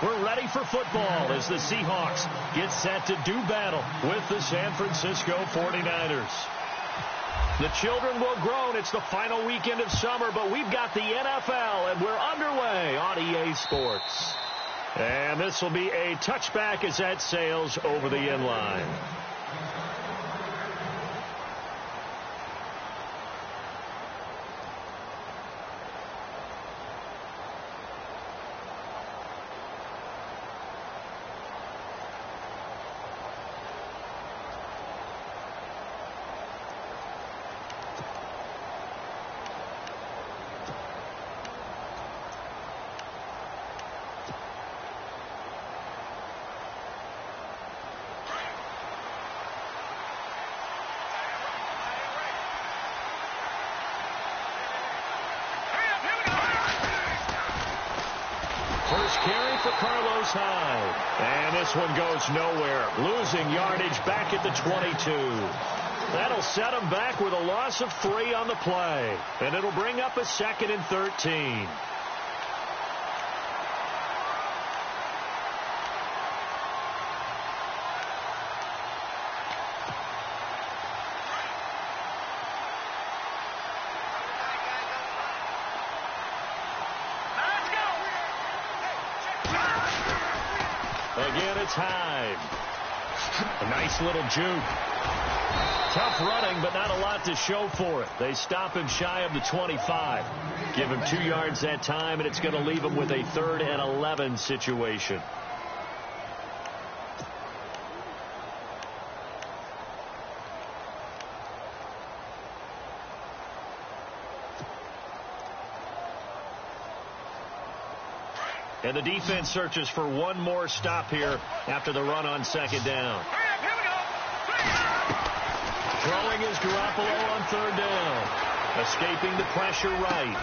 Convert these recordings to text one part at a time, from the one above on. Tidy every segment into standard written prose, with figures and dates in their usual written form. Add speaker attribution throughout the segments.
Speaker 1: We're ready for football as the Seahawks get set to do battle with the San Francisco 49ers. The children will groan. It's the final weekend of summer, but we've got the NFL, and we're underway on EA Sports. And this will be a touchback as that sails over the end line. First carry for Carlos Hyde. And this one goes nowhere. Losing yardage back at the 22. That'll set him back with a loss of 3 on the play. And it'll bring up a 2nd and 13. Again, it's Hyde. A nice little juke. Tough running, but not a lot to show for it. They stop him shy of the 25. Give him 2 yards that time, and it's going to leave him with a 3rd and 11 situation. And the defense searches for one more stop here after the run on 2nd down. Throwing is Garoppolo on 3rd down. Escaping the pressure right.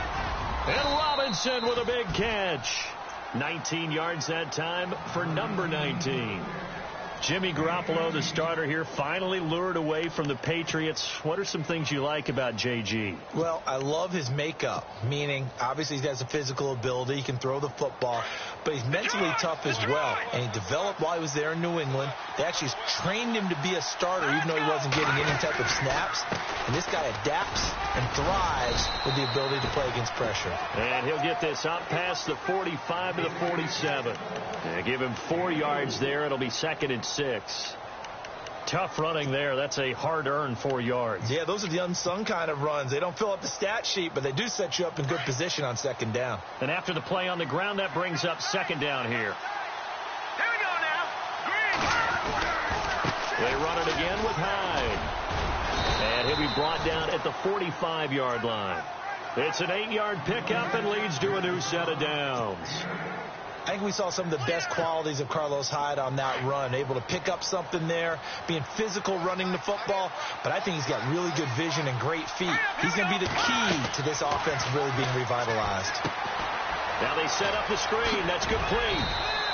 Speaker 1: And Robinson with a big catch. 19 yards that time for number 19. Jimmy Garoppolo, the starter here, finally lured away from the Patriots. What are some things you like about JG?
Speaker 2: Well, I love his makeup, meaning obviously he has a physical ability. He can throw the football, but he's mentally tough as well. And he developed while he was there in New England. They actually trained him to be a starter even though he wasn't getting any type of snaps. And this guy adapts and thrives with the ability to play against pressure.
Speaker 1: And he'll get this up past the 45 to the 47. And give him 4 yards there. It'll be 2nd and 6. Tough running there. That's a hard-earned 4 yards.
Speaker 2: Yeah, those are the unsung kind of runs. They don't fill up the stat sheet, but they do set you up in good position on 2nd down.
Speaker 1: And after the play on the ground, that brings up 2nd down here.
Speaker 3: Here we go now. Green.
Speaker 1: They run it again with Hyde. And he'll be brought down at the 45-yard line. It's an 8-yard pickup and leads to a new set of downs.
Speaker 2: I think we saw some of the best qualities of Carlos Hyde on that run. Able to pick up something there, being physical running the football, but I think he's got really good vision and great feet. He's going to be the key to this offense really being revitalized.
Speaker 1: Now they set up the screen. That's complete.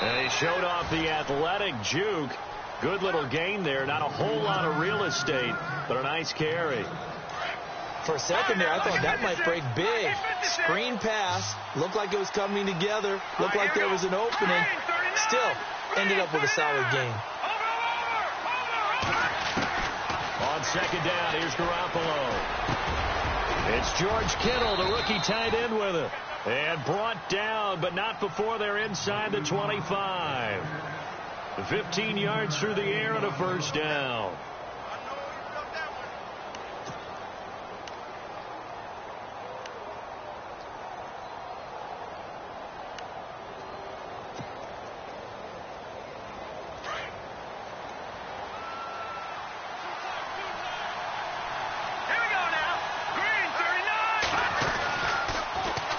Speaker 1: And they showed off the athletic juke. Good little gain there. Not a whole lot of real estate, but a nice carry.
Speaker 2: For a second there, I thought that might break big. Screen pass. Looked like it was coming together. Looked like there was an opening. Still, ended up with a solid gain.
Speaker 1: On 2nd down, here's Garoppolo. It's George Kittle, the rookie tight end with it. And brought down, but not before they're inside the 25. 15 yards through the air and a 1st down.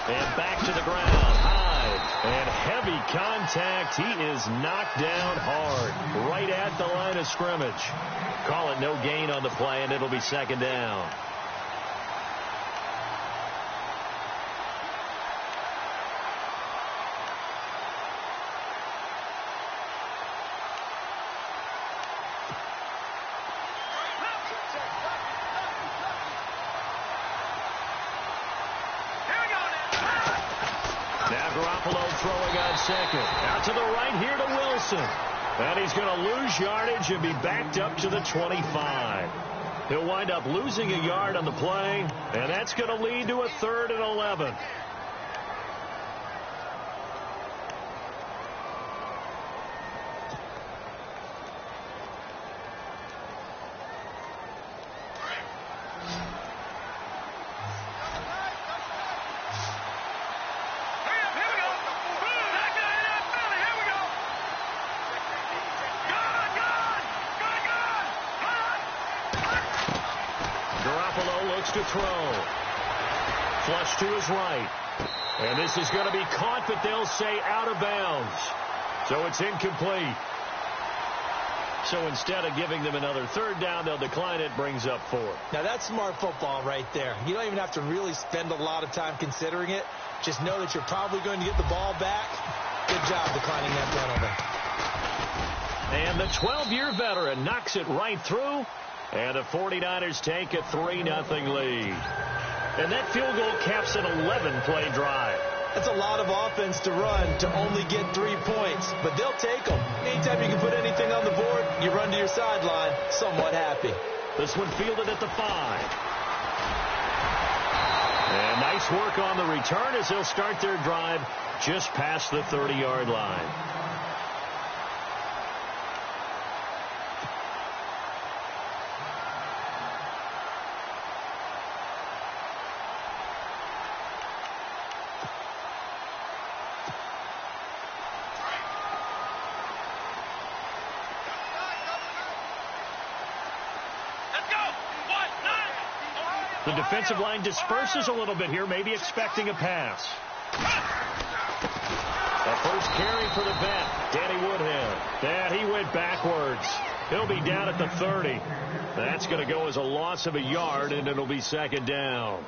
Speaker 1: And back to the ground. Hyde. And heavy contact. He is knocked down hard. Right at the line of scrimmage. Call it no gain on the play, and it'll be 2nd down. Now Garoppolo throwing on second. Out to the right here to Wilson. And he's going to lose yardage and be backed up to the 25. He'll wind up losing a yard on the play, and that's going to lead to a 3rd and 11. To throw. Flush to his right. And this is going to be caught, but they'll say out of bounds. So it's incomplete. So instead of giving them another 3rd down, they'll decline it, brings up 4.
Speaker 2: Now that's smart football right there. You don't even have to really spend a lot of time considering it. Just know that you're probably going to get the ball back. Good job declining that penalty.
Speaker 1: And the 12-year veteran knocks it right through. And the 49ers take a 3-0 lead. And that field goal caps an 11-play drive.
Speaker 2: That's a lot of offense to run to only get 3 points, but they'll take them. Anytime you can put anything on the board, you run to your sideline somewhat happy.
Speaker 1: This one fielded at the 5. And nice work on the return as they'll start their drive just past the 30-yard line. The defensive line disperses a little bit here, maybe expecting a pass. The first carry for the vet, Danny Woodhead. And he went backwards. He'll be down at the 30. That's going to go as a loss of a yard, and it'll be 2nd down.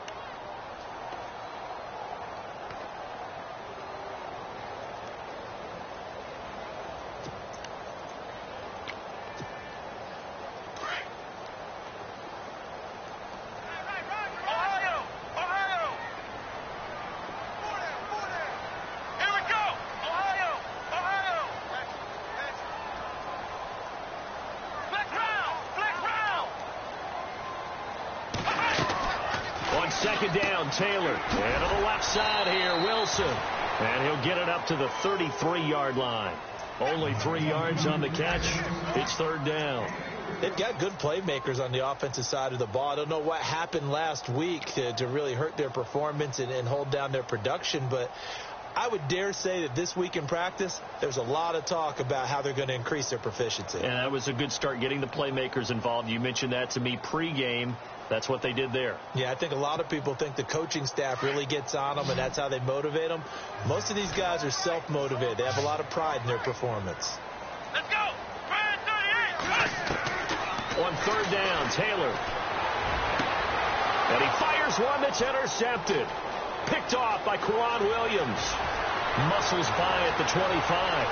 Speaker 1: Second down, Taylor. And to the left side here, Wilson. And he'll get it up to the 33-yard line. Only 3 yards on the catch. It's 3rd down.
Speaker 2: They've got good playmakers on the offensive side of the ball. I don't know what happened last week to really hurt their performance and hold down their production, but I would dare say that this week in practice, there's a lot of talk about how they're going to increase their proficiency.
Speaker 1: And that was a good start, getting the playmakers involved. You mentioned that to me pregame. That's what they did there.
Speaker 2: Yeah, I think a lot of people think the coaching staff really gets on them, and that's how they motivate them. Most of these guys are self-motivated. They have a lot of pride in their performance.
Speaker 3: Let's go! 38!
Speaker 1: On 3rd down, Taylor. And he fires one that's intercepted. Picked off by Quan Williams. Muscles by at the 25.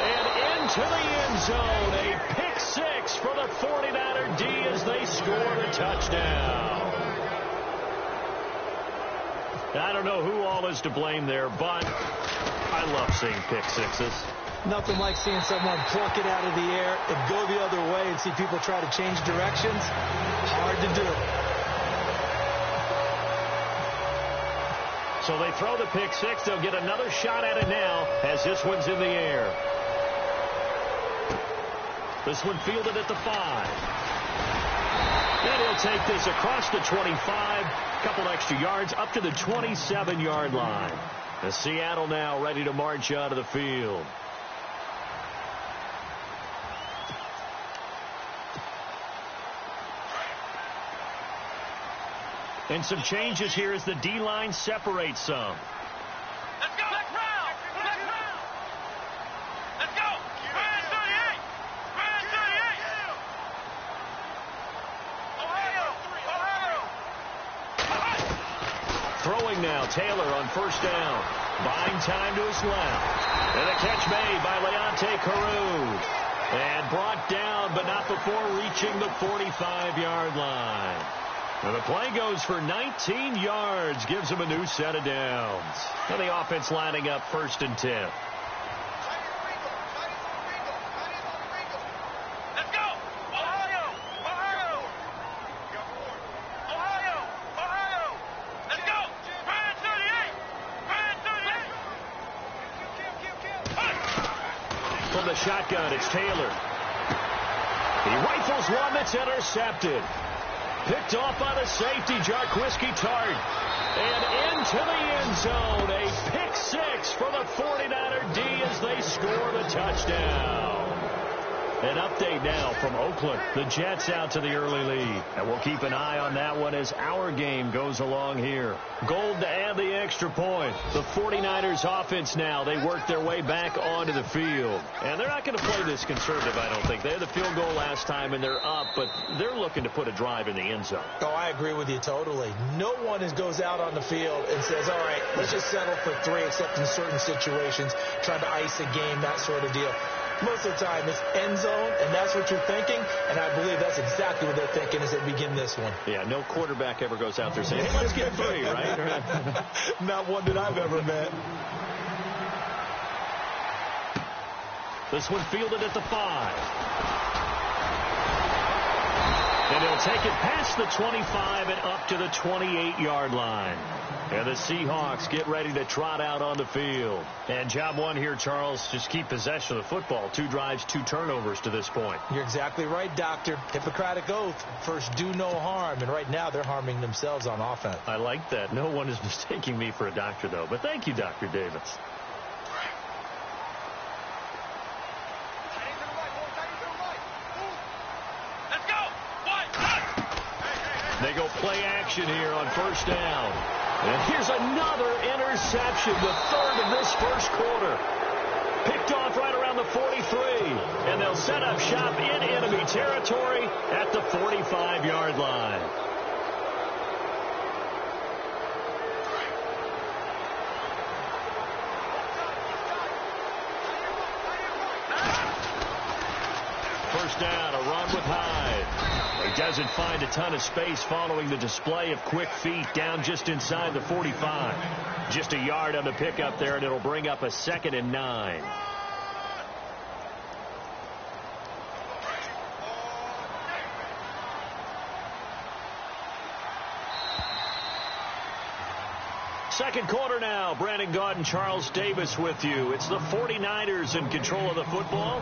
Speaker 1: And into the end zone. A pick 6 for the 49er D as they score the touchdown. I don't know who all is to blame there, but I love seeing pick 6s.
Speaker 2: Nothing like seeing someone pluck it out of the air and go the other way and see people try to change directions. Hard to do.
Speaker 1: So they throw the pick 6. They'll get another shot at it now as this one's in the air. This one fielded at the 5. And he'll take this across the 25. Couple extra yards up to the 27-yard line. And Seattle now ready to march out of the field. And some changes here as the D-line separates some.
Speaker 3: Let's go! Let's round! Let's round! Let's go! Brand 38! Brand 38! Ohio!
Speaker 1: Throwing now, Taylor on 1st down. Buying time to his left. And a catch made by Leonte Carew. And brought down, but not before reaching the 45-yard line. And the play goes for 19 yards, gives him a new set of downs. And the offense lining up 1st and 10.
Speaker 3: Let's go! Ohio! Ohio! Ohio! Ohio! Let's go! Brand 38! Brand 38!
Speaker 1: From the shotgun, it's Taylor. He rifles one that's intercepted. Picked off by the safety, Jarquiski Tart. And into the end zone. A pick 6 for the 49er D as they score the touchdown. An update now from Oakland. The Jets out to the early lead. And we'll keep an eye on that one as our game goes along here. Gold to add the extra point. The 49ers offense now, they work their way back onto the field. And they're not going to play this conservative, I don't think. They had the field goal last time and they're up, but they're looking to put a drive in the end zone.
Speaker 2: Oh, I agree with you totally. No one goes out on the field and says, all right, let's just settle for 3, except in certain situations, trying to ice a game, that sort of deal. Most of the time, it's end zone, and that's what you're thinking, and I believe that's exactly what they're thinking as they begin this one.
Speaker 1: Yeah, no quarterback ever goes out there saying, hey, let's get 3, right?
Speaker 2: Not one that I've ever met.
Speaker 1: This one fielded at the 5. And he'll take it past the 25 and up to the 28-yard line. And the Seahawks get ready to trot out on the field. And job one here, Charles, just keep possession of the football. 2 drives, 2 turnovers to this point.
Speaker 2: You're exactly right, Doctor. Hippocratic oath. First, do no harm. And right now, they're harming themselves on offense.
Speaker 1: I like that. No one is mistaking me for a doctor, though. But thank you, Dr. Davis. They go play action here on 1st down. And here's another interception, the 3rd of this 1st quarter. Picked off right around the 43. And they'll set up shop in enemy territory at the 45-yard line. First down, a run with Hyde. He doesn't find a ton of space following the display of quick feet down just inside the 45. Just a yard on the pickup there, and it'll bring up a 2nd and 9. Second quarter now. Brandon Gaudin and Charles Davis with you. It's the 49ers in control of the football.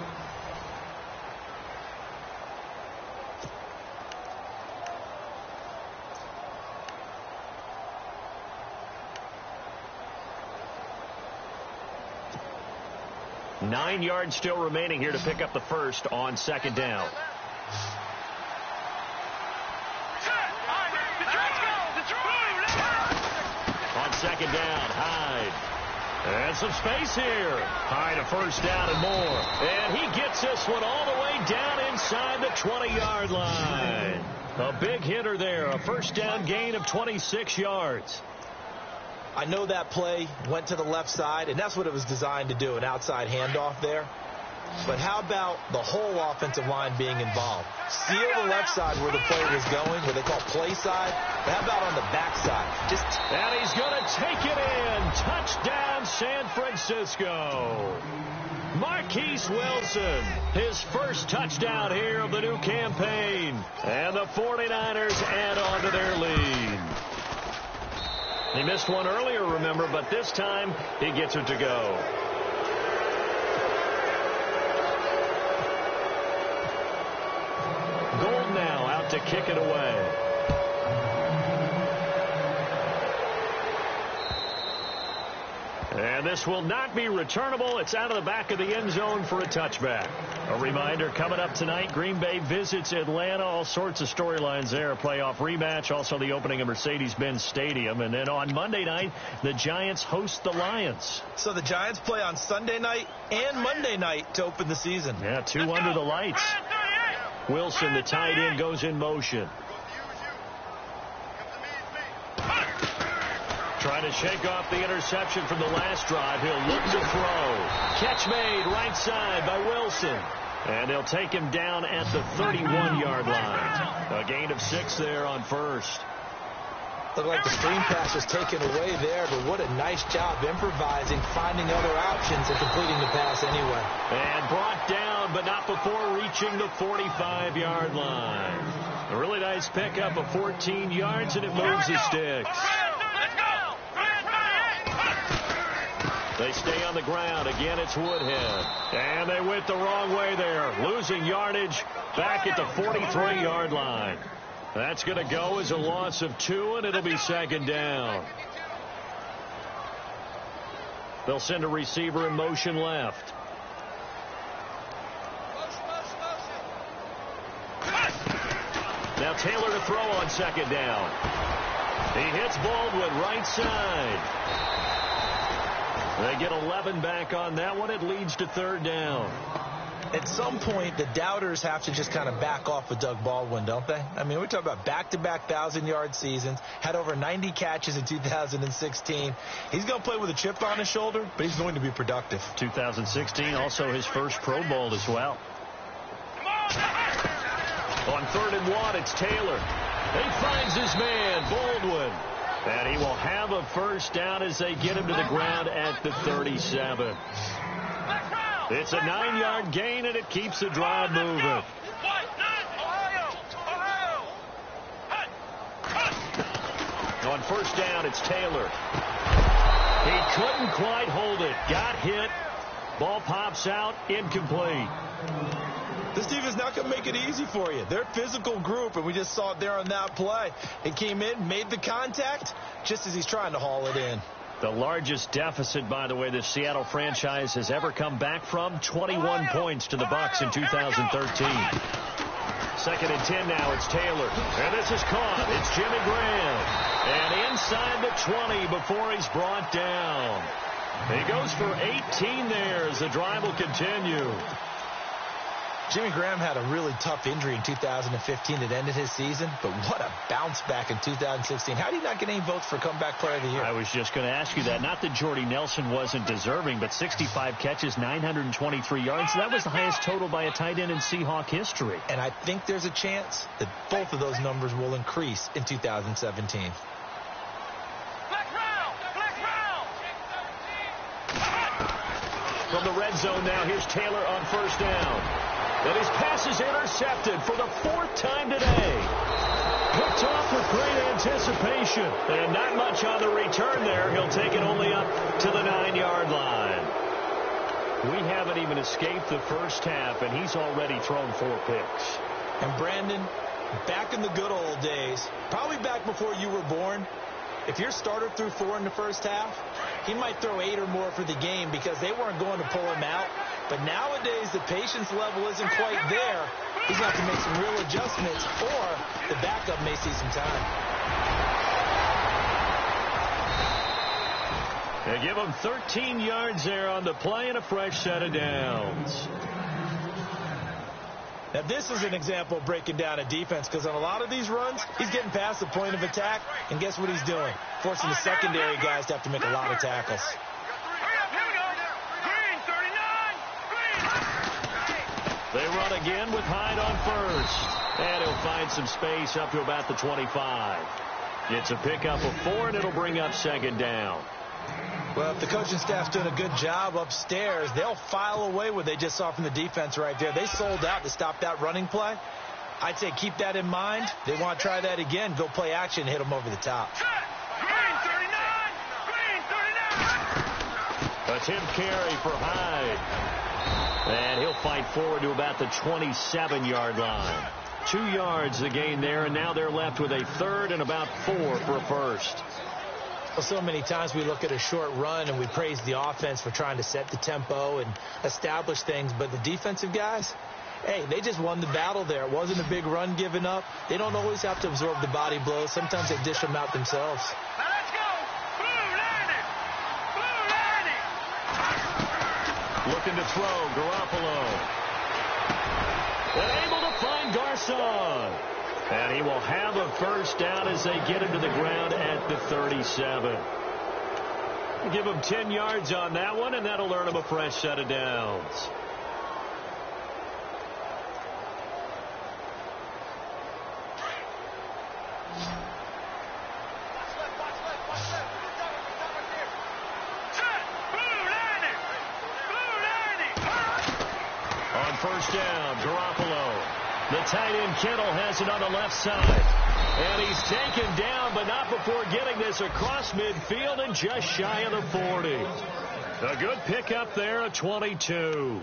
Speaker 1: Nine yards still remaining here to pick up the first on 2nd down. On 2nd down, Hyde. And some space here. Hyde a 1st down and more. And he gets this one all the way down inside the 20-yard line. A big hitter there. A 1st down gain of 26 yards.
Speaker 2: I know that play went to the left side, and that's what it was designed to do, an outside handoff there. But how about the whole offensive line being involved? Seal the left side where the play was going, what they call play side. But how about on the back side?
Speaker 1: And he's going to take it in. Touchdown, San Francisco. Marquise Wilson, his first touchdown here of the new campaign. And the 49ers add on to their lead. He missed one earlier, remember, but this time he gets it to go. Gold now out to kick it away. And this will not be returnable. It's out of the back of the end zone for a touchback. A reminder, coming up tonight, Green Bay visits Atlanta. All sorts of storylines there. A playoff rematch, also the opening of Mercedes-Benz Stadium. And then on Monday night, the Giants host the Lions.
Speaker 2: So the Giants play on Sunday night and Monday night to open the season.
Speaker 1: Yeah, 2 under the lights. Wilson, the tight end, goes in motion. Trying to shake off the interception from the last drive. He'll look to throw. Catch made right side by Wilson. And they'll take him down at the 31-yard line. A gain of 6 there on first.
Speaker 2: Looked like the screen pass was taken away there, but what a nice job improvising, finding other options, and completing the pass anyway.
Speaker 1: And brought down, but not before reaching the 45-yard line. A really nice pickup of 14 yards, and it moves the sticks. They stay on the ground. Again, it's Woodhead. And they went the wrong way there, losing yardage back at the 43-yard line. That's going to go as a loss of 2, and it'll be second down. They'll send a receiver in motion left. Now Taylor to throw on second down. He hits Baldwin right side. They get 11 back on that one. It leads to third down.
Speaker 2: At some point, the doubters have to just kind of back off with Doug Baldwin, don't they? I mean, we're talking about back-to-back 1,000-yard seasons, had over 90 catches in 2016. He's going to play with a chip on his shoulder, but he's going to be productive.
Speaker 1: 2016, also his first Pro Bowl as well. On 3rd and 1, it's Taylor. He finds his man, Baldwin. And he will have a first down as they get him to the ground at the 37. It's a 9-yard gain, and it keeps the drive moving. On first down, it's Taylor. He couldn't quite hold it. Got hit. Ball pops out. Incomplete.
Speaker 2: This team is not going to make it easy for you. They're a physical group, and we just saw it there on that play. It came in, made the contact, just as he's trying to haul it in.
Speaker 1: The largest deficit, by the way, the Seattle franchise has ever come back from, 21 points to the Bucs in 2013. 2nd and 10 now, it's Taylor. And this is caught. It's Jimmy Graham. And inside the 20 before he's brought down. He goes for 18 there as the drive will continue.
Speaker 2: Jimmy Graham had a really tough injury in 2015 that ended his season, but what a bounce back in 2016. How did he not get any votes for comeback player of the year?
Speaker 1: I was just going to ask you that. Not that Jordy Nelson wasn't deserving, but 65 catches, 923 yards. That was the highest total by a tight end in Seahawk history.
Speaker 2: And I think there's a chance that both of those numbers will increase in 2017.
Speaker 1: From the red zone now, here's Taylor on first down. And his pass is intercepted for the 4th time today. Picked off with great anticipation. And not much on the return there. He'll take it only up to the 9-yard line. We haven't even escaped the first half, and he's already thrown 4 picks.
Speaker 2: And Brandon, back in the good old days, probably back before you were born, if your starter threw 4 in the first half, he might throw 8 or more for the game because they weren't going to pull him out. But nowadays, the patience level isn't quite there. He's going to have to make some real adjustments, or the backup may see some time.
Speaker 1: They give him 13 yards there on the play and a fresh set of downs.
Speaker 2: Now, this is an example of breaking down a defense because on a lot of these runs, he's getting past the point of attack, and guess what he's doing? Forcing the secondary guys to have to make a lot of tackles.
Speaker 1: They run again with Hyde on first. And he'll find some space up to about the 25. It's a pickup of 4, and it'll bring up second down.
Speaker 2: Well, if the coaching staff's doing a good job upstairs, they'll file away what they just saw from the defense right there. They sold out to stop that running play. I'd say keep that in mind. They want to try that again. Go play action and hit them over the top.
Speaker 1: A tip carry for Hyde. And he'll fight forward to about the 27-yard line. 2 yards the gain there, and now they're left with a 3rd and about 4 for a first.
Speaker 2: Well, so many times we look at a short run and we praise the offense for trying to set the tempo and establish things, but the defensive guys, hey, they just won the battle there. It wasn't a big run given up. They don't always have to absorb the body blows. Sometimes they dish them out themselves.
Speaker 1: Looking to throw, Garoppolo. And able to find Garcon. And he will have a first down as they get him to the ground at the 37. Give him 10 yards on that one, and that'll earn him a fresh set of downs. first down. Garoppolo. The tight end Kittle has it on the left side. And he's taken down, but not before getting this across midfield and just shy of the 40. A good pickup there, a 22.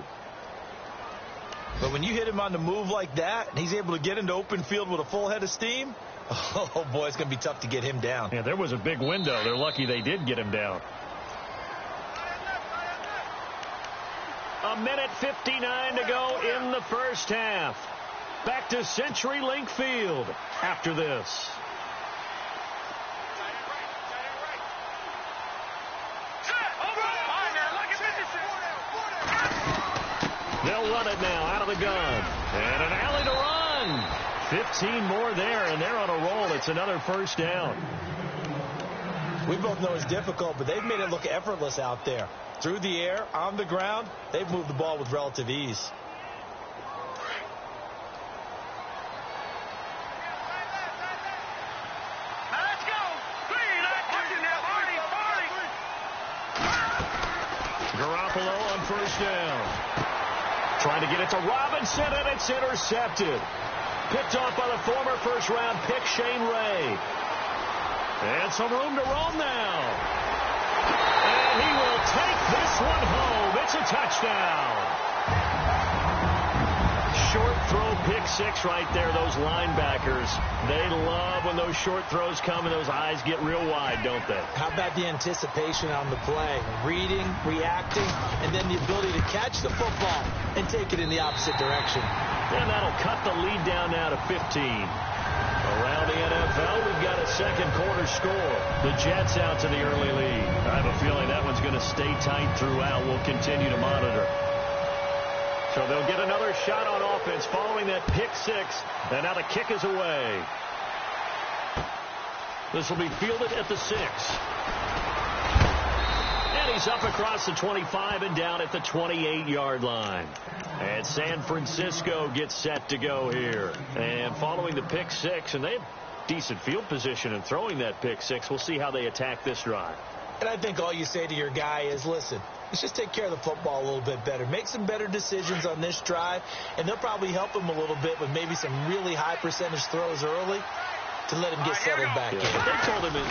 Speaker 2: But when you hit him on the move like that, and he's able to get into open field with a full head of steam, oh, boy, it's going to be tough to get him down.
Speaker 1: Yeah, there was a big window. They're lucky they did get him down. A minute 59 to go in the first half. Back to CenturyLink Field after this. They'll run it now out of the gun. And an alley to run. 15 more there, and they're on a roll. It's another first down.
Speaker 2: We both know it's difficult, but they've made it look effortless out there. Through the air, on the ground, they've moved the ball with relative ease.
Speaker 1: Garoppolo on first down. Trying to get it to Robinson, and it's intercepted. Picked off by the former first-round pick, Shane Ray. And some room to roam now. And he will take this one home. It's a touchdown. Short throw, pick six right there. Those linebackers, they love when those short throws come and those eyes get real wide, don't they?
Speaker 2: How about the anticipation on the play? Reading, reacting, and then the ability to catch the football and take it in the opposite direction.
Speaker 1: And that'll cut the lead down now to 15. Around the NFL, we've got a second quarter score. The Jets out to the early lead. I have a feeling that one's going to stay tight throughout. We'll continue to monitor. So they'll get another shot on offense following that pick six. And now the kick is away. This will be fielded at the 6. And he's up across the 25 and down at the 28-yard line. And San Francisco gets set to go here. And following the pick six, and they have decent field position in throwing that pick six. We'll see how they attack this drive.
Speaker 2: And I think all you say to your guy is, listen, let's just take care of the football a little bit better. Make some better decisions on this drive, and they'll probably help him a little bit with maybe some really high percentage throws early to let him get settled back in.
Speaker 1: But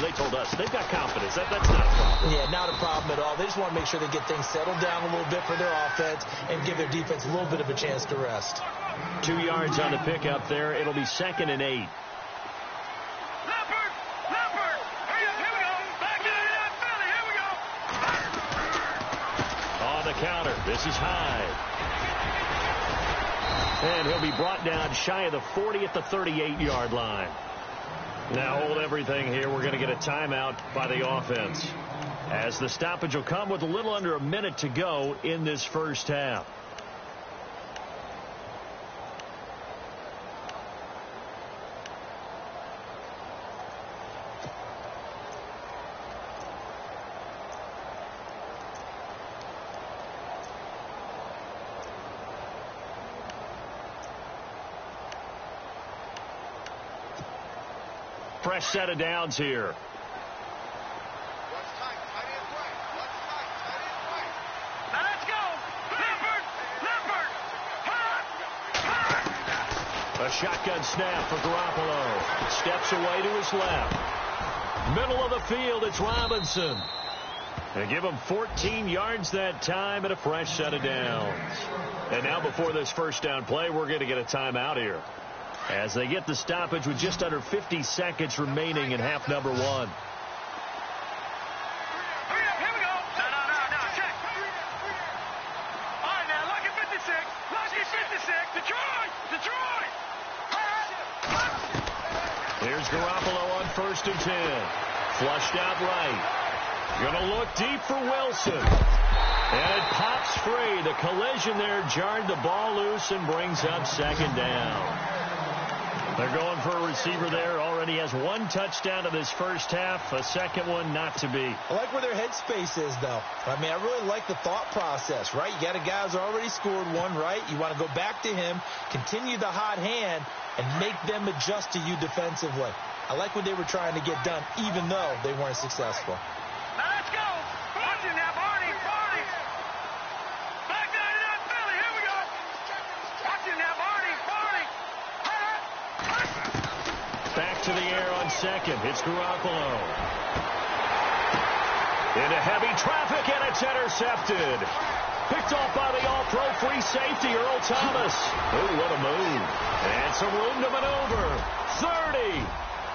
Speaker 1: they told us they've got confidence. That's not a problem.
Speaker 2: Yeah, not a problem at all. They just want to make sure they get things settled down a little bit for their offense and give their defense a little bit of a chance to rest.
Speaker 1: 2 yards on the pickup there. It'll be 2nd and 8. Counter. This is high. And he'll be brought down shy of the 40 at the 38-yard line. Now hold everything here. We're going to get a timeout by the offense, as the stoppage will come with a little under a minute to go in this first half. Fresh set of downs here. A shotgun snap for Garoppolo. Steps away to his left. Middle of the field, it's Robinson. They give him 14 yards that time and a fresh set of downs. And now before this first down play, we're going to get a timeout here, as they get the stoppage with just under 50 seconds remaining in half number 1.
Speaker 3: Here we go. No, check. All right, now, lucky 56. Lucky 56. Detroit.
Speaker 1: Here's Garoppolo on 1st and 10. Flushed out right. Going to look deep for Wilson. And it pops free. The collision there jarred the ball loose and brings up 2nd down. They're going for a receiver there. Already has 1 touchdown in this first half. A second one not to be.
Speaker 2: I like where their headspace is, though. I mean, I really like the thought process, right? You got a guy who's already scored one, right? You want to go back to him, continue the hot hand, and make them adjust to you defensively. I like what they were trying to get done, even though they weren't successful.
Speaker 3: Now let's go. Watch it now, Barney. Back down to that Philly. Here we go.
Speaker 1: to the air on second. It's Garoppolo. Into heavy traffic, and it's intercepted. Picked off by the all-pro free safety, Earl Thomas. Oh, what a move. And some room to maneuver. 30.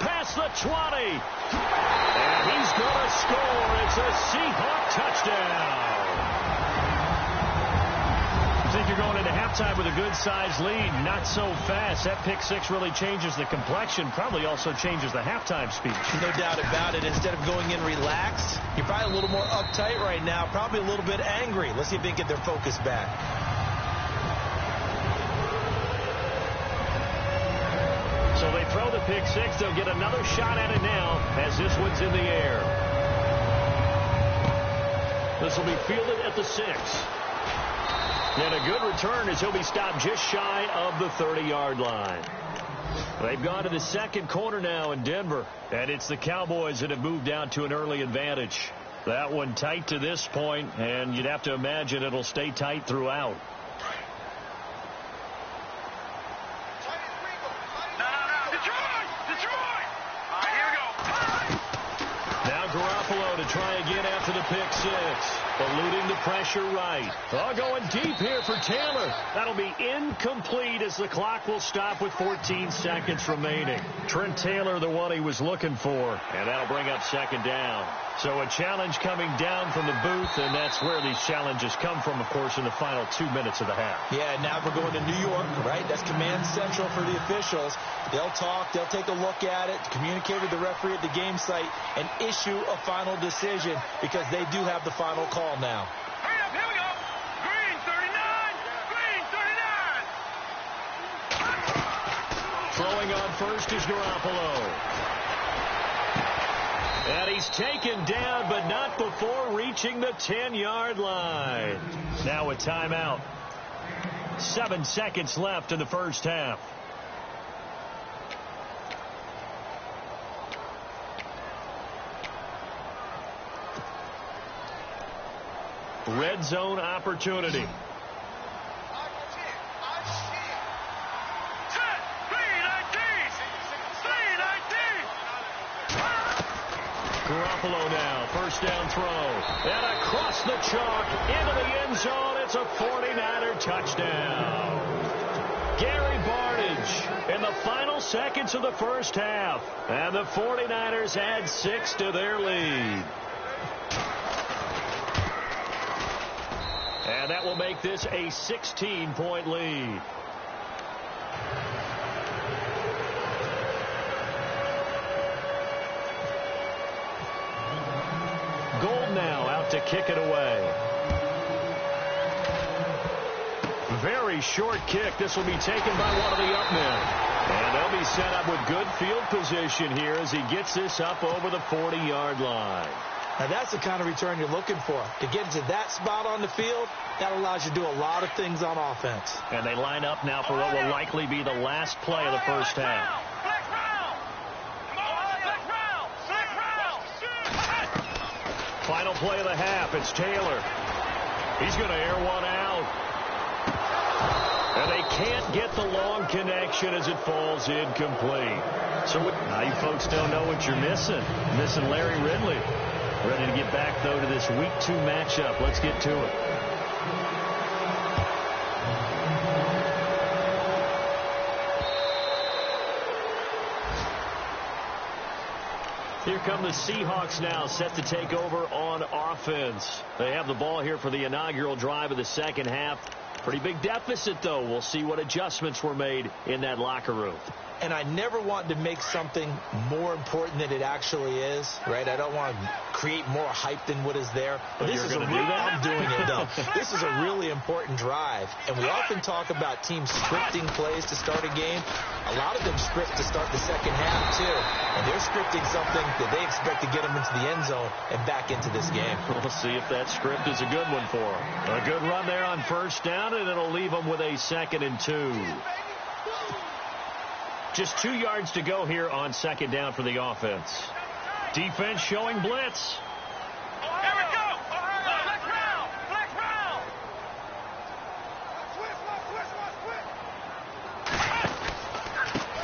Speaker 1: Past the 20. And he's going to score. It's a Seahawk touchdown. I think you're going into halftime with a good-sized lead. Not so fast. That pick six really changes the complexion. Probably also changes the halftime speech.
Speaker 2: No doubt about it. Instead of going in relaxed, you're probably a little more uptight right now. Probably a little bit angry. Let's see if they can get their focus back.
Speaker 1: So they throw the pick six. They'll get another shot at it now as this one's in the air. This will be fielded at the 6. And a good return as he'll be stopped just shy of the 30-yard line. They've gone to the second quarter now in Denver. And it's the Cowboys that have moved down to an early advantage. That one tight to this point, and you'd have to imagine it'll stay tight throughout. Garoppolo to try again after the pick six. Eluding the pressure right. Oh, going deep here for Taylor. That'll be incomplete as the clock will stop with 14 seconds remaining. Trent Taylor, the one he was looking for. And that'll bring up second down. So a challenge coming down from the booth, and that's where these challenges come from, of course, in the final 2 minutes of the half.
Speaker 2: Yeah, now we're going to New York, right? That's command central for the officials. They'll talk, they'll take a look at it, communicate with the referee at the game site, and issue a final decision because they do have the final call now.
Speaker 3: Hurry up, here we go. Green 39. Green 39.
Speaker 1: Throwing on first is Garoppolo. And he's taken down, but not before reaching the 10-yard line. Now a timeout. 7 seconds left in the first half. Red zone opportunity. Garoppolo now, first down throw. And across the chalk, into the end zone. It's a 49er touchdown. Gary Barnidge in the final seconds of the first half. And the 49ers add 6 to their lead. And that will make this a 16-point lead. Gold now out to kick it away. Very short kick. This will be taken by one of the up men. And they'll be set up with good field position here as he gets this up over the 40-yard line.
Speaker 2: Now, that's the kind of return you're looking for. To get into that spot on the field, that allows you to do a lot of things on offense.
Speaker 1: And they line up now for what will likely be the last play of the first half. Final play of the half. It's Taylor. He's going to air one out. And they can't get the long connection as it falls incomplete. So now you folks don't know what you're missing. Missing Larry Ridley. Ready to get back, though, to this Week 2 matchup. Let's get to it. Here come the Seahawks now, set to take over on offense. They have the ball here for the inaugural drive of the second half. Pretty big deficit, though. We'll see what adjustments were made in that locker room.
Speaker 2: And I never want to make something more important than it actually is, right? I don't want to create more hype than what is there. But this is I'm doing it, though. This is a really important drive. And we often talk about teams scripting plays to start a game. A lot of them script to start the second half, too. And they're scripting something that they expect to get them into the end zone and back into this game.
Speaker 1: We'll see if that script is a good one for them. A good run there on first down, and it'll leave them with a 2nd and 2. Just 2 yards to go here on second down for the offense. Defense showing blitz.
Speaker 3: Here we go. Flex round. Flex round.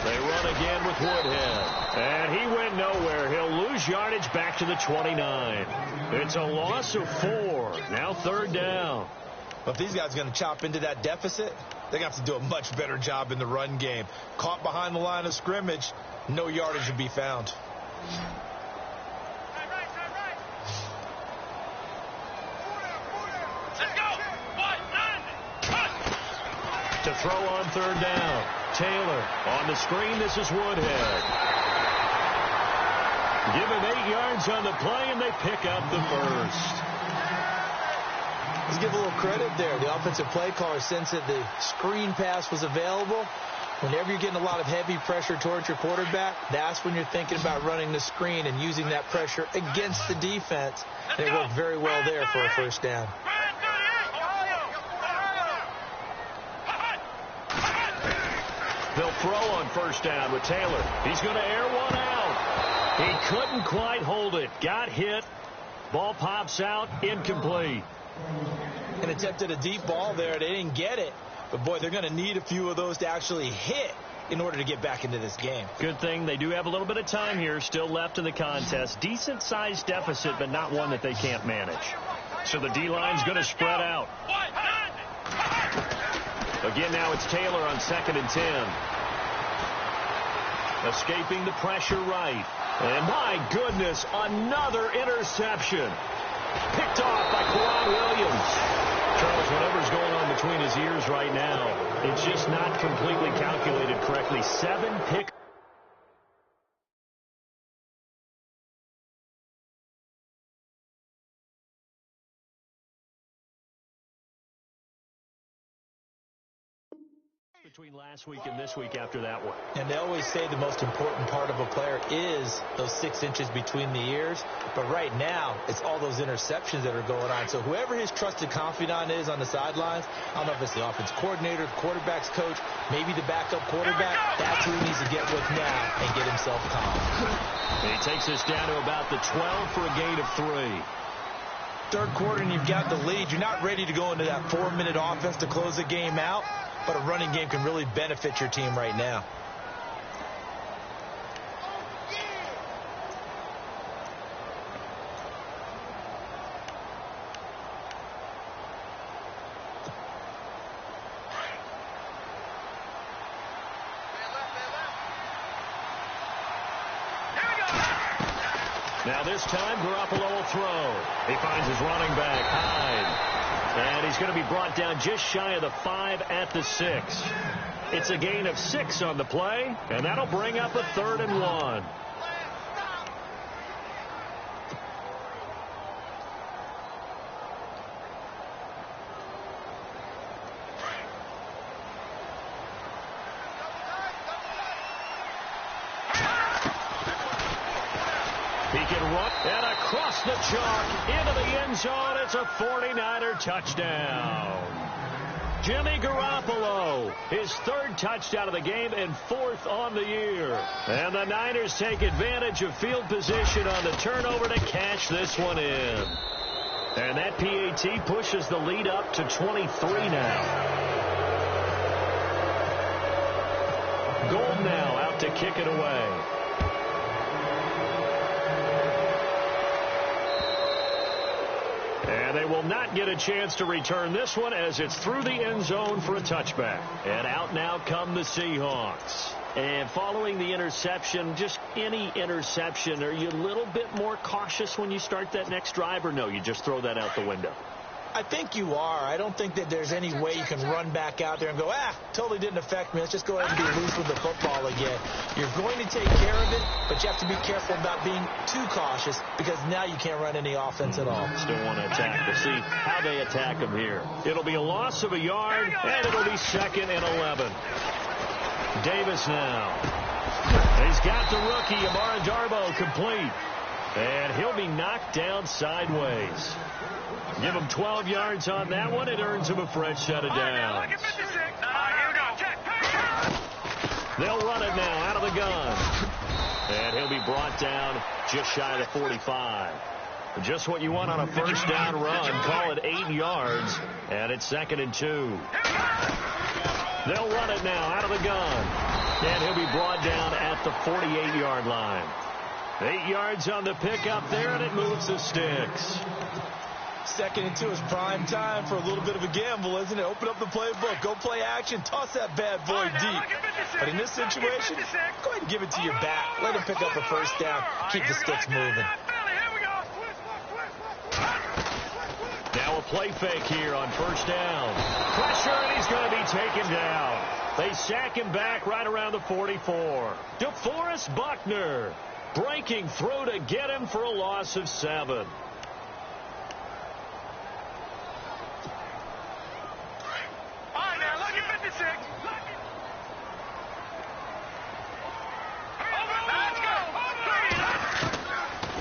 Speaker 1: They run again with Woodhead. And he went nowhere. He'll lose yardage back to the 29. It's a loss of 4. Now 3rd down.
Speaker 2: Well, if these guys are going to chop into that deficit, they're going to have to do a much better job in the run game. Caught behind the line of scrimmage, no yardage to be found.
Speaker 1: To throw on 3rd down. Taylor on the screen. This is Woodhead. Give him 8 yards on the play, and they pick up the first.
Speaker 2: Let's give a little credit there. The offensive play caller sensed that the screen pass was available. Whenever you're getting a lot of heavy pressure towards your quarterback, that's when you're thinking about running the screen and using that pressure against the defense. And it worked very well there for a 1st down.
Speaker 1: They'll throw on 1st down with Taylor. He's going to air one out. He couldn't quite hold it. Got hit. Ball pops out. Incomplete.
Speaker 2: And attempted a deep ball there. They didn't get it. But, boy, they're going to need a few of those to actually hit in order to get back into this game.
Speaker 1: Good thing they do have a little bit of time here still left in the contest. Decent-sized deficit, but not one that they can't manage. So the D-line's going to spread out. Again, now it's Taylor on 2nd and 10. Escaping the pressure right. And my goodness, another interception. Picked off by Quad Williams. Charles, whatever's going on between his ears right now, it's just not completely calculated correctly. 7 picks. Between last week and this week after that one.
Speaker 2: And they always say the most important part of a player is those 6 inches between the ears. But right now, it's all those interceptions that are going on. So whoever his trusted confidant is on the sidelines, I don't know if it's the offense coordinator, quarterback's coach, maybe the backup quarterback, that's who he needs to get with now and get himself calm.
Speaker 1: And he takes this down to about the 12 for a gain of 3.
Speaker 2: 3rd quarter and you've got the lead. You're not ready to go into that 4-minute offense to close the game out. But a running game can really benefit your team right now.
Speaker 1: Now this time, Garoppolo will throw. He finds his running back, Hyde. And he's going to be brought down just shy of the 5 at the 6. It's a gain of 6 on the play, and that'll bring up a 3rd and 1. He can run and across the chalk into the end zone. It's a 49er touchdown. Jimmy Garoppolo, his 3rd touchdown of the game and 4th on the year. And the Niners take advantage of field position on the turnover to cash this one in. And that PAT pushes the lead up to 23 now. Gold now out to kick it away. And they will not get a chance to return this one as it's through the end zone for a touchback. And out now come the Seahawks. And following the interception, just any interception, are you a little bit more cautious when you start that next drive, or no, you just throw that out the window?
Speaker 2: I think you are. I don't think that there's any way you can run back out there and go, totally didn't affect me. Let's just go ahead and be loose with the football again. You're going to take care of it, but you have to be careful about being too cautious because now you can't run any offense at all.
Speaker 1: Still want to attack. We'll see how they attack them here. It'll be a loss of a yard, and it'll be 2nd and 11. Davis now. He's got the rookie, Amara Darboh, complete. And he'll be knocked down sideways. Give him 12 yards on that one. It earns him a fresh set of downs. They'll run it now out of the gun. And he'll be brought down just shy of the 45. Just what you want on a 1st down run. Call it 8 yards. And it's 2nd and 2. They'll run it now out of the gun. And he'll be brought down at the 48-yard line. 8 yards on the pickup there, and it moves the sticks.
Speaker 2: 2nd and 2 is prime time for a little bit of a gamble, isn't it? Open up the playbook, go play action, toss that bad boy deep. But in this situation, go ahead and give it to your back. Let him pick up a first down. Keep the sticks moving.
Speaker 1: Now a play fake here on first down. Pressure, and he's going to be taken down. They sack him back right around the 44. DeForest Buckner breaking through to get him for a loss of 7.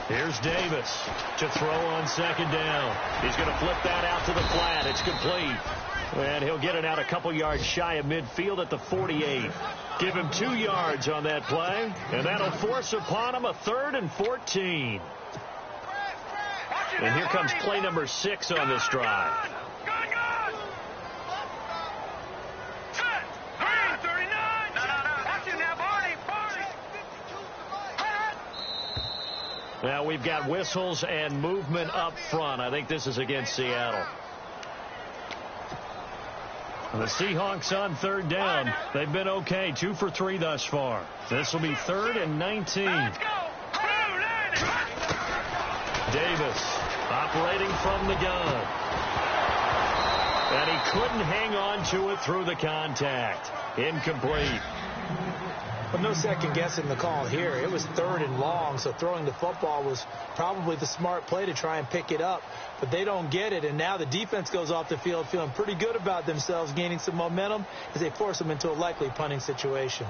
Speaker 1: Here's Davis to throw on 2nd down. He's going to flip that out to the flat. It's complete. And he'll get it out a couple yards shy of midfield at the 48. Give him 2 yards on that play, and that'll force upon him a 3rd and 14. And here comes play number 6 on this drive. Now we've got whistles and movement up front. I think this is against Seattle. The Seahawks on 3rd down. They've been okay, 2 for 3 thus far. This will be 3rd and 19. Davis operating from the gun. And he couldn't hang on to it through the contact. Incomplete.
Speaker 2: But no second guessing the call here. It was 3rd and long, so throwing the football was probably the smart play to try and pick it up. But they don't get it, and now the defense goes off the field feeling pretty good about themselves, gaining some momentum as they force them into a likely punting situation.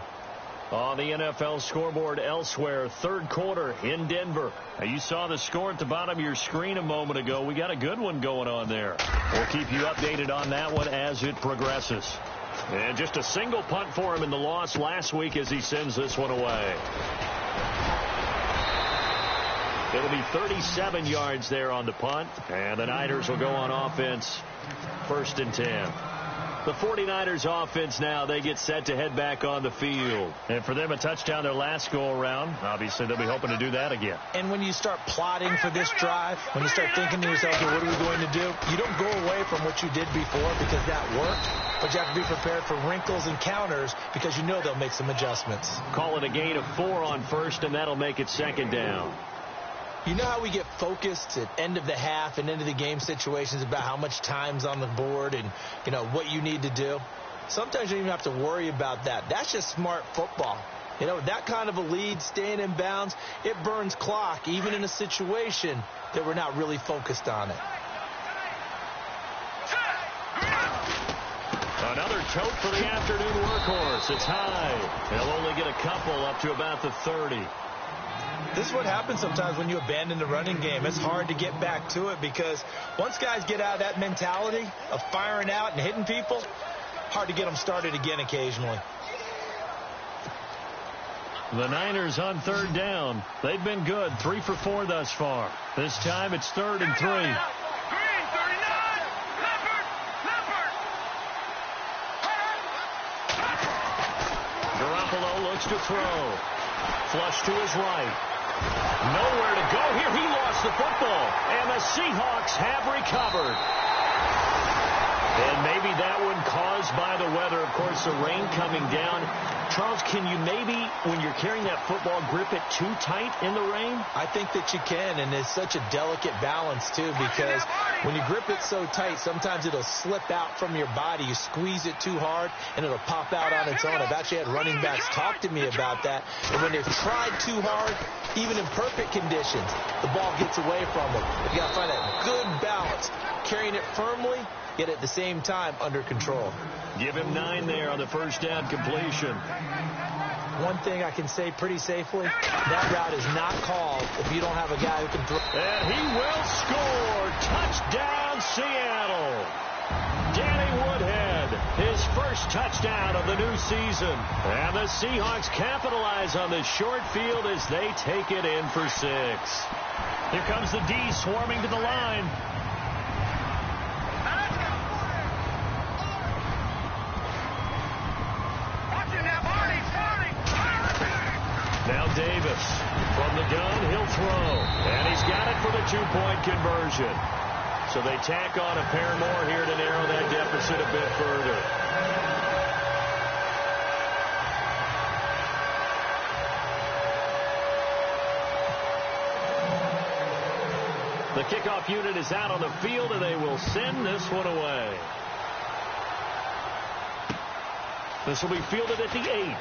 Speaker 1: On the NFL scoreboard elsewhere, 3rd quarter in Denver. Now, you saw the score at the bottom of your screen a moment ago. We got a good one going on there. We'll keep you updated on that one as it progresses. And just a single punt for him in the loss last week as he sends this one away. It'll be 37 yards there on the punt, and the Niners will go on offense 1st and 10. The 49ers offense now, they get set to head back on the field. And for them, a touchdown their last go-around. Obviously, they'll be hoping to do that again.
Speaker 2: And when you start plotting for this drive, when you start thinking to yourself, okay, what are we going to do? You don't go away from what you did before because that worked. But you have to be prepared for wrinkles and counters because you know they'll make some adjustments.
Speaker 1: Call it a gain of 4 on 1st, and that'll make it 2nd down.
Speaker 2: You know how we get focused at end of the half and end of the game situations about how much time's on the board and, you know, what you need to do? Sometimes you don't even have to worry about that. That's just smart football. You know, that kind of a lead, staying in bounds, it burns clock, even in a situation that we're not really focused on it.
Speaker 1: Another tote for the afternoon workhorse. It's high. They'll only get a couple up to about the 30.
Speaker 2: This is what happens sometimes when you abandon the running game. It's hard to get back to it because once guys get out of that mentality of firing out and hitting people, hard to get them started again occasionally.
Speaker 1: The Niners on 3rd down. They've been good, 3 for 4 thus far. This time it's 3rd and 3. Garoppolo looks to throw. Flush to his right. Nowhere to go here. He lost the football. And the Seahawks have recovered. And maybe that one caused by the weather. Of course, the rain coming down. Charles, can you maybe, when you're carrying that football, grip it too tight in the rain?
Speaker 2: I think that you can, and it's such a delicate balance, too, because when you grip it so tight, sometimes it'll slip out from your body. You squeeze it too hard, and it'll pop out on its own. I've actually had running backs talk to me about that. And when they've tried too hard, even in perfect conditions, the ball gets away from them. You got to find that good balance, carrying it firmly, yet at the same time under control.
Speaker 1: Give him 9 there on the first down completion.
Speaker 2: One thing I can say pretty safely, that route is not called if you don't have a guy who can throw.
Speaker 1: And he will score. Touchdown, Seattle. Danny Woodhead, his first touchdown of the new season. And the Seahawks capitalize on this short field as they take it in for 6. Here comes the D swarming to the line. Now Davis from the gun, he'll throw. And he's got it for the two-point conversion. So they tack on a pair more here to narrow that deficit a bit further. The kickoff unit is out on the field, and they will send this one away. This will be fielded at the 8.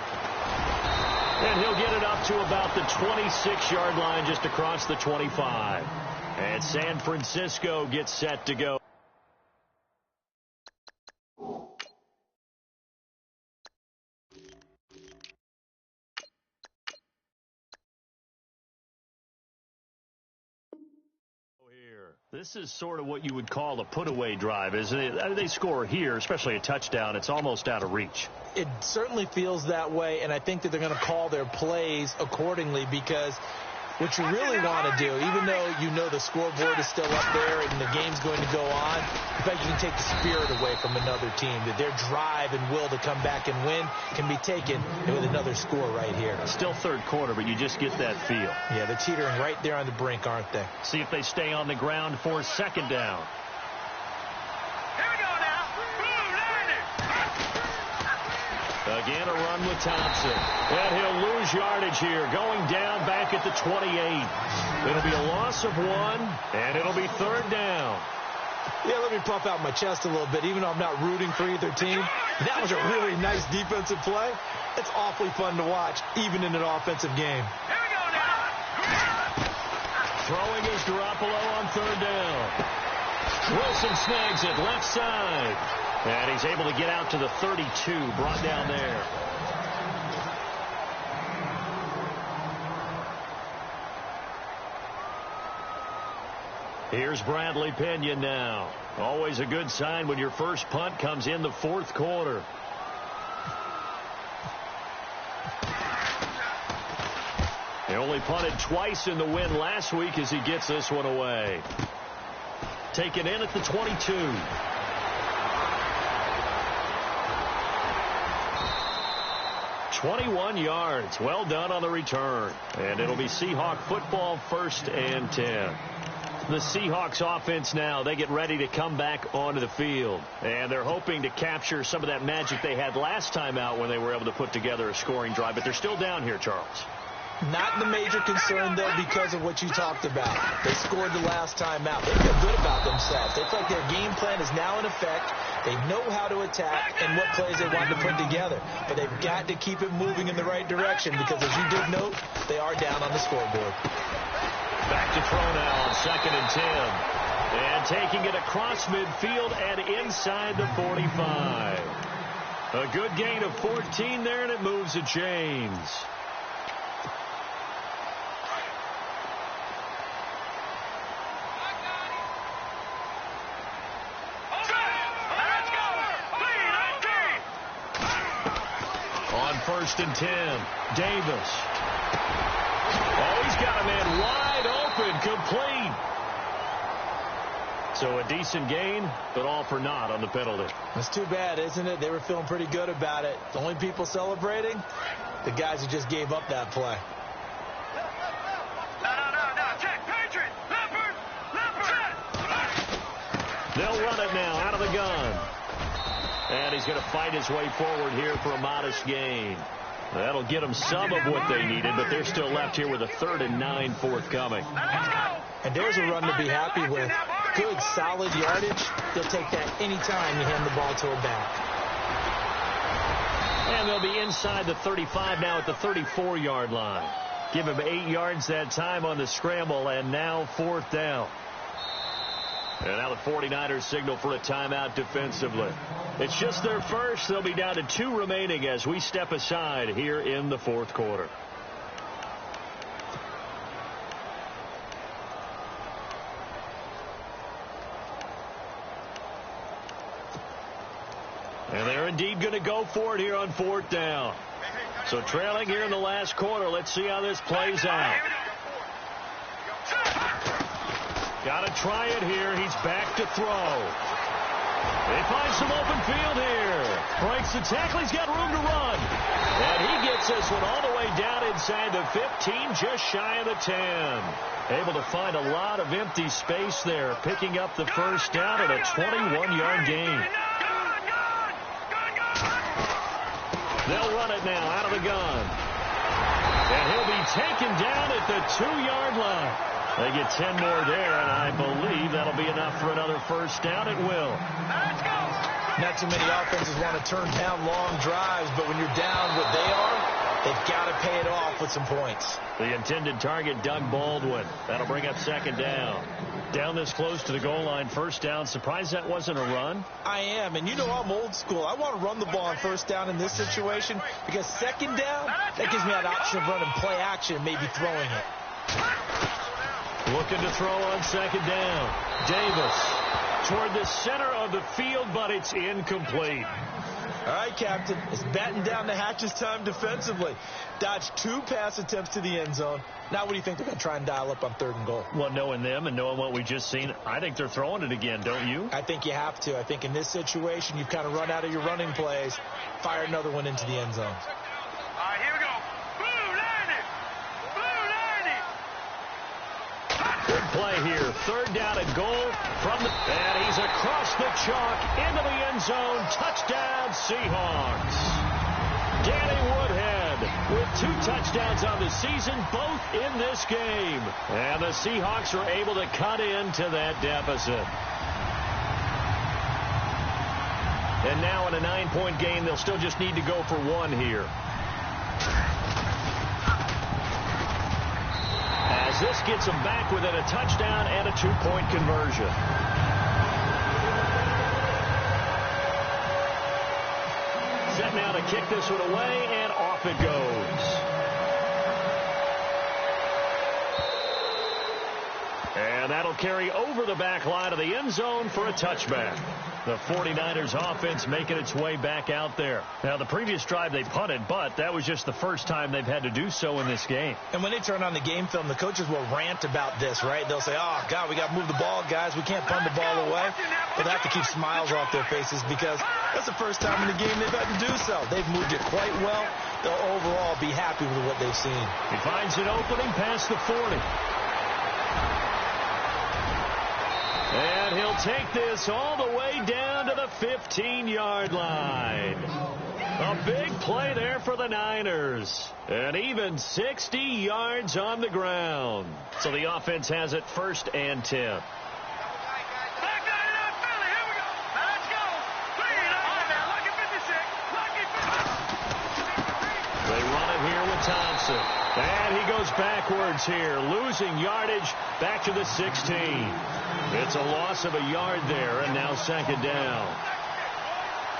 Speaker 1: And he'll get it up to about the 26-yard line, just across the 25. And San Francisco gets set to go. This is sort of what you would call a put-away drive, isn't it? I mean, they score here, especially a touchdown. It's almost out of reach.
Speaker 2: It certainly feels that way, and I think that they're going to call their plays accordingly, because what you really want to do, even though you know the scoreboard is still up there and the game's going to go on, in fact, you can take the spirit away from another team, that their drive and will to come back and win can be taken with another score right here.
Speaker 1: Still third quarter, but you just get that feel.
Speaker 2: Yeah, they're teetering right there on the brink, aren't they?
Speaker 1: See if they stay on the ground for second down.
Speaker 3: Here we go now.
Speaker 1: Again, a run with Thompson. And he'll lose yardage here, going down back at the 28. It'll be a loss of 1, and it'll be third down.
Speaker 2: Yeah, let me puff out my chest a little bit, even though I'm not rooting for either team. That was a really nice defensive play. It's awfully fun to watch, even in an offensive game.
Speaker 3: Here we go now.
Speaker 1: Throwing is Garoppolo on third down. Wilson snags it left side. And he's able to get out to the 32, brought down there. Here's Bradley Pinion now. Always a good sign when your first punt comes in the fourth quarter. He only punted twice in the win last week as he gets this one away. Taken in at the 22. 21 yards. Well done on the return. And it'll be Seahawk football, 1st and 10. The Seahawks offense now, they get ready to come back onto the field. And they're hoping to capture some of that magic they had last time out when they were able to put together a scoring drive. But they're still down here, Charles.
Speaker 2: Not the major concern, though, because of what you talked about. They scored the last time out. They feel good about themselves. They feel like their game plan is now in effect. They know how to attack and what plays they want to put together. But they've got to keep it moving in the right direction because, as you did note, they are down on the scoreboard.
Speaker 1: Back to throw now on 2nd and 10. And taking it across midfield and inside the 45. A good gain of 14 there, and it moves the chains. On 1st and 10, Davis. Oh, he's got a man wide open, complete. So a decent gain, but all for naught on the penalty.
Speaker 2: That's too bad, isn't it? They were feeling pretty good about it. The only people celebrating, the guys who just gave up that play.
Speaker 3: No. Check, Patriot. Leopard.
Speaker 1: They'll run it now out of the gun. And he's going to fight his way forward here for a modest gain. That'll get them some of what they needed, but they're still left here with a 3rd and 9 forthcoming.
Speaker 2: And there's a run to be happy with. Good, solid yardage. They'll take that any time you hand the ball to a back.
Speaker 1: And they'll be inside the 35 now at the 34-yard line. Give him 8 yards that time on the scramble, and now 4th down. And now the 49ers signal for a timeout defensively. It's just their first. They'll be down to 2 remaining as we step aside here in the 4th quarter. And they're indeed going to go for it here on 4th down. So trailing here in the last quarter. Let's see how this plays out. Got to try it here. He's back to throw. He finds some open field here. Breaks the tackle. He's got room to run. And he gets this one all the way down inside the 15, just shy of the 10. Able to find a lot of empty space there, picking up the first down at a 21-yard gain. They'll run it now out of the gun. And he'll be taken down at the 2-yard line. They get 10 more there, and I believe that'll be enough for another first down. It will.
Speaker 2: Not too many offenses want to turn down long drives, but when you're down what they are, they've got to pay it off with some points.
Speaker 1: The intended target, Doug Baldwin. That'll bring up second down. Down this close to the goal line, first down. Surprised that wasn't a run?
Speaker 2: I am, and you know I'm old school. I want to run the ball on first down in this situation because second down, that gives me that option of running play action and maybe throwing it.
Speaker 1: Looking to throw on second down. Davis toward the center of the field, but it's incomplete.
Speaker 2: All right, Captain. It's batten down the hatches time defensively. Dodged 2 pass attempts to the end zone. Now what do you think they're going to try and dial up on 3rd and goal?
Speaker 1: Well, knowing them and knowing what we just seen, I think they're throwing it again, don't you?
Speaker 2: I think you have to. I think in this situation, you've kind of run out of your running plays. Fire another one into the end zone.
Speaker 3: All right, here we go. Blue Lightning! Blue Lightning!
Speaker 1: Good play here. 3rd down and goal from the... And he's across the chalk into the end zone. Touchdown, Seahawks. Danny Woodhead with 2 touchdowns on the season, both in this game. And the Seahawks are able to cut into that deficit. And now in a 9-point game, they'll still just need to go for 1 here. As this gets them back within a touchdown and a 2-point conversion. Set now to kick this one away, and off it goes. And that'll carry over the back line of the end zone for a touchback. The 49ers offense making its way back out there. Now, the previous drive they punted, but that was just the first time they've had to do so in this game.
Speaker 2: And when they turn on the game film, the coaches will rant about this, right? They'll say, oh, God, we got to move the ball, guys. We can't punt the ball away. But they have to keep smiles off their faces because that's the first time in the game they've had to do so. They've moved it quite well. They'll overall be happy with what they've seen.
Speaker 1: He finds an opening past the 40. And he'll take this all the way down to the 15-yard line. A big play there for the Niners. And even 60 yards on the ground. So the offense has it 1st and 10. They run it here with Thompson. And he goes backwards here, losing yardage back to the 16. It's a loss of a yard there, and now 2nd down.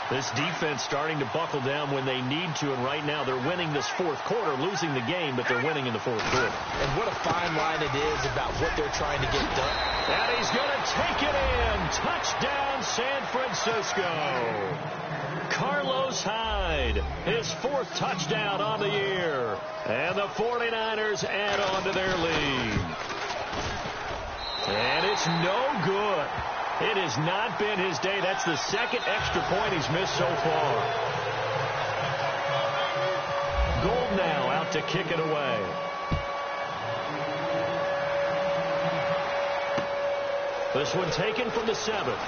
Speaker 1: This defense starting to buckle down when they need to, and right now they're winning this 4th quarter, losing the game, but they're winning in the 4th quarter.
Speaker 2: And what a fine line it is about what they're trying to get done.
Speaker 1: And he's going to take it in. Touchdown, San Francisco. Carlos Hyde, his 4th touchdown on the year. And the 49ers add on to their lead. And it's no good. It has not been his day. That's the 2nd extra point he's missed so far. Gold now out to kick it away. This one taken from the 7th.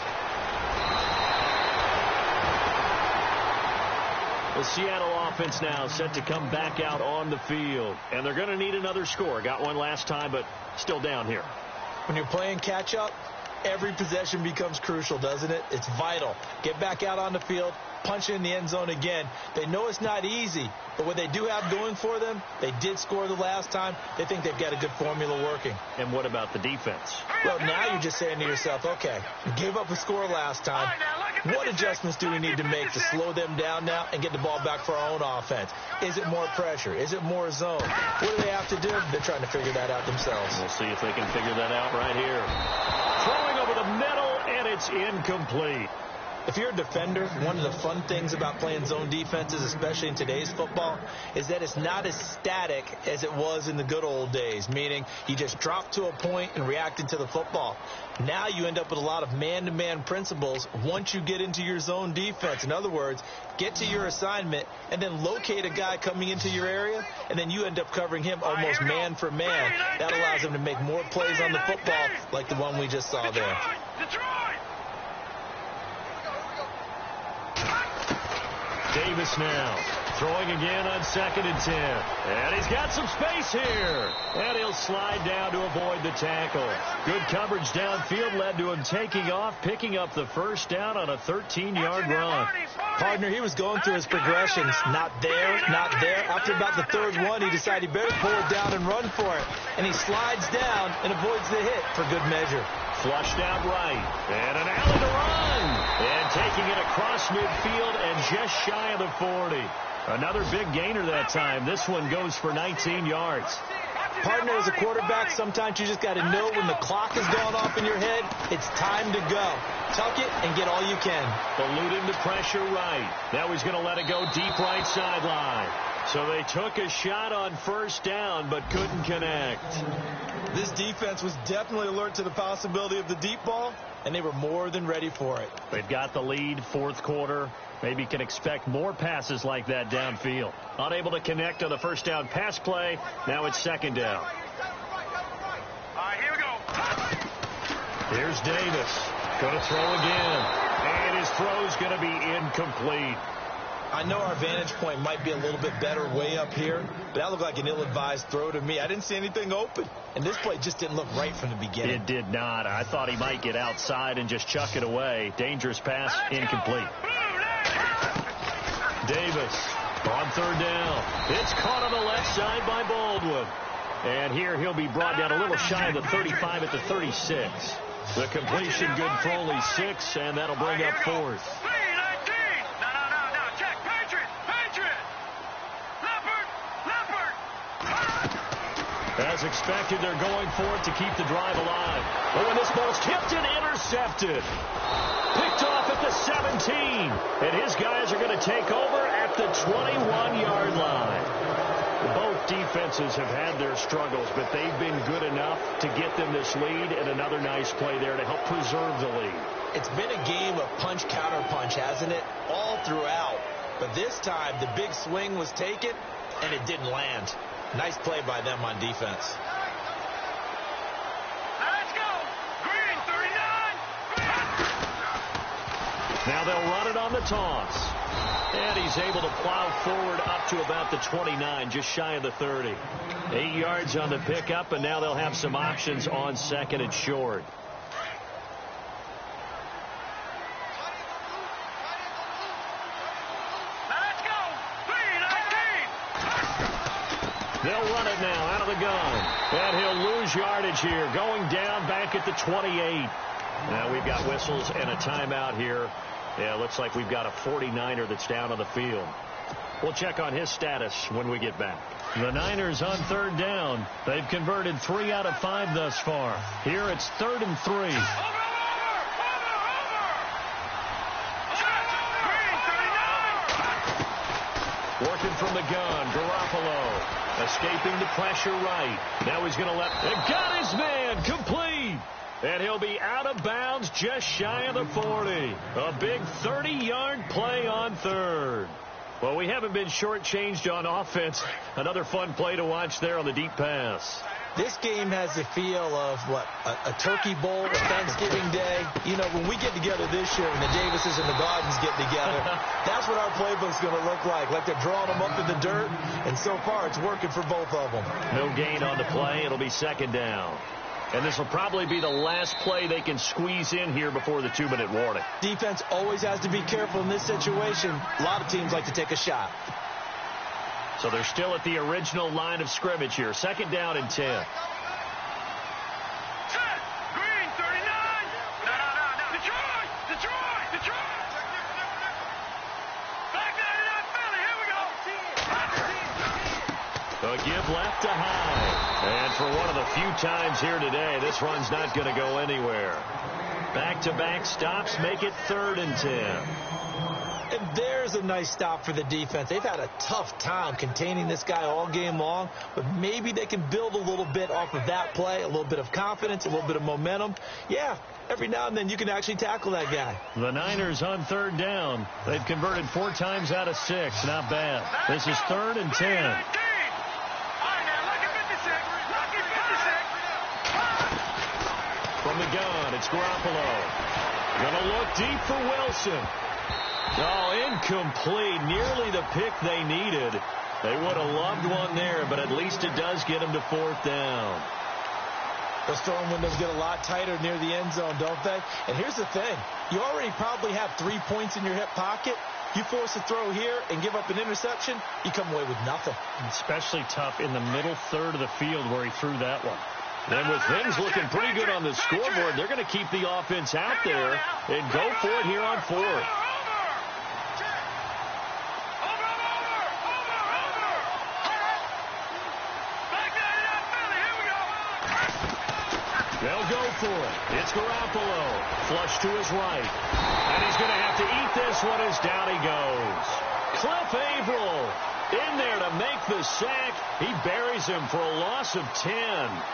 Speaker 1: The Seattle offense now set to come back out on the field. And they're going to need another score. Got one last time, but still down here.
Speaker 2: When you're playing catch-up, every possession becomes crucial, doesn't it? It's vital. Get back out on the field, punch in the end zone again. They know it's not easy, but what they do have going for them, they did score the last time. They think they've got a good formula working.
Speaker 1: And what about the defense?
Speaker 2: Well, now you're just saying to yourself, okay, we gave up a score last time. What adjustments do we need to make to slow them down now and get the ball back for our own offense? Is it more pressure? Is it more zone? What do they have to do? They're trying to figure that out themselves.
Speaker 1: We'll see if they can figure that out right here. Throwing over the middle, and it's incomplete.
Speaker 2: If you're a defender, one of the fun things about playing zone defenses, especially in today's football, is that it's not as static as it was in the good old days, meaning you just drop to a point and reacted to the football. Now you end up with a lot of man-to-man principles once you get into your zone defense. In other words, get to your assignment and then locate a guy coming into your area, and then you end up covering him almost man for man. That allows him to make more plays on the football like the one we just saw there.
Speaker 1: Davis now throwing again on 2nd and 10. And he's got some space here. And he'll slide down to avoid the tackle. Good coverage downfield led to him taking off, picking up the first down on a 13-yard run.
Speaker 2: Partner, he was going through his progressions. Not there, not there. After about the third one, he decided he better pull it down and run for it. And he slides down and avoids the hit for good measure.
Speaker 1: Flushed out right. And an alley to run. And taking it across midfield and just shy of the 40. Another big gainer that time. This one goes for 19 yards.
Speaker 2: Partner, as a quarterback, sometimes you just got to know when the clock has gone off in your head, it's time to go. Tuck it and get all you can.
Speaker 1: Eluding the pressure right. Now he's going to let it go deep right sideline. So they took a shot on first down but couldn't connect.
Speaker 2: This defense was definitely alert to the possibility of the deep ball, and they were more than ready for it.
Speaker 1: They've got the lead, fourth quarter. Maybe can expect more passes like that downfield. Unable to connect on the first down pass play. Now it's 2nd down.
Speaker 3: All right, here we go.
Speaker 1: Here's Davis. Going to throw again. And his throw's going to be incomplete.
Speaker 2: I know our vantage point might be a little bit better way up here, but that looked like an ill-advised throw to me. I didn't see anything open, and this play just didn't look right from the beginning.
Speaker 1: It did not. I thought he might get outside and just chuck it away. Dangerous pass, incomplete. Davis on 3rd down. It's caught on the left side by Baldwin. And here he'll be brought down a little shy of the 35 at the 36. The completion good for only 6, and that'll bring up 4th. As expected, they're going for it to keep the drive alive. Oh, and this ball's tipped and intercepted. Picked off at the 17. And his guys are going to take over at the 21-yard line. Both defenses have had their struggles, but they've been good enough to get them this lead, and another nice play there to help preserve the lead.
Speaker 2: It's been a game of punch-counter-punch, hasn't it? All throughout. But this time, the big swing was taken, and it didn't land. Nice play by them on defense.
Speaker 3: Let's go. Green 39.
Speaker 1: Now they'll run it on the toss. And he's able to plow forward up to about the 29, just shy of the 30. 8 yards on the pickup, and now they'll have some options on 2nd and short. They'll run it now out of the gun. And he'll lose yardage here. Going down back at the 28. Now we've got whistles and a timeout here. Yeah, looks like we've got a 49er that's down on the field. We'll check on his status when we get back. The Niners on 3rd down. They've converted 3 out of 5 thus far. Here it's 3rd and 3. Working from the gun, Garoppolo. Escaping the pressure right. Now he's going to let... They got his man complete. And he'll be out of bounds just shy of the 40. A big 30-yard play on 3rd. Well, we haven't been shortchanged on offense. Another fun play to watch there on the deep pass.
Speaker 2: This game has the feel of, a Turkey Bowl, a Thanksgiving Day. You know, when we get together this year, when the Davises and the Gardens get together, that's what our playbook's going to look like. Like they're drawing them up in the dirt, and so far it's working for both of them.
Speaker 1: No gain on the play. It'll be 2nd down. And this will probably be the last play they can squeeze in here before the 2-minute warning.
Speaker 2: Defense always has to be careful in this situation. A lot of teams like to take a shot.
Speaker 1: So they're still at the original line of scrimmage here. 2nd down and 10.
Speaker 3: Green 39. No. Detroit. Back there in that Philly. Here we go.
Speaker 1: A give left to High. And for one of the few times here today, this run's not going to go anywhere. Back-to-back stops make it 3rd and 10.
Speaker 2: And there's a nice stop for the defense. They've had a tough time containing this guy all game long, but maybe they can build a little bit off of that play, a little bit of confidence, a little bit of momentum. Yeah, every now and then you can actually tackle that guy.
Speaker 1: The Niners on 3rd down. They've converted 4 times out of 6. Not bad. This is 3rd and 10. From the gun, it's Garoppolo. Gonna look deep for Wilson. Oh, incomplete. Nearly the pick they needed. They would have loved one there, but at least it does get them to 4th down.
Speaker 2: Those throwing windows get a lot tighter near the end zone, don't they? And here's the thing. You already probably have 3 points in your hip pocket. You force a throw here and give up an interception, you come away with nothing.
Speaker 1: Especially tough in the middle third of the field where he threw that one. Then with things looking pretty good on the scoreboard, they're going to keep the offense out there and go for it here on 4th. They'll go for it. It's Garoppolo. Flush to his right. And he's going to have to eat this one as down he goes. Cliff Averill in there to make the sack. He buries him for a loss of 10.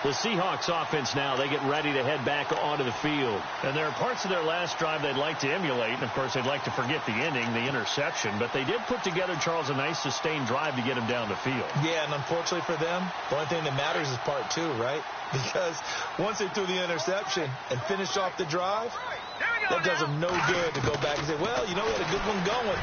Speaker 1: The Seahawks offense now, they get ready to head back onto the field. And there are parts of their last drive they'd like to emulate. And, of course, they'd like to forget the inning, the interception. But they did put together, Charles, a nice sustained drive to get him down the field.
Speaker 2: Yeah, and unfortunately for them, the only thing that matters is part 2, right? Because once they threw the interception and finished off the drive, that does them no good to go back and say, well, you know, we had a good one going.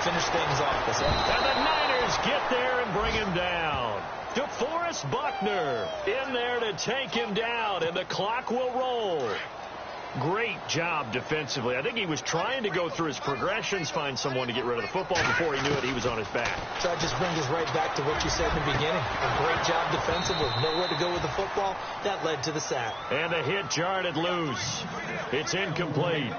Speaker 2: Finish things off.
Speaker 1: And the Niners get there and bring him down. DeForest Buckner in there to take him down, and the clock will roll. Great job defensively. I think he was trying to go through his progressions, find someone to get rid of the football. Before he knew it, he was on his back.
Speaker 2: So that just brings us right back to what you said in the beginning. A great job defensively. Nowhere to go with the football. That led to the sack.
Speaker 1: And the hit jarred it loose. It's incomplete.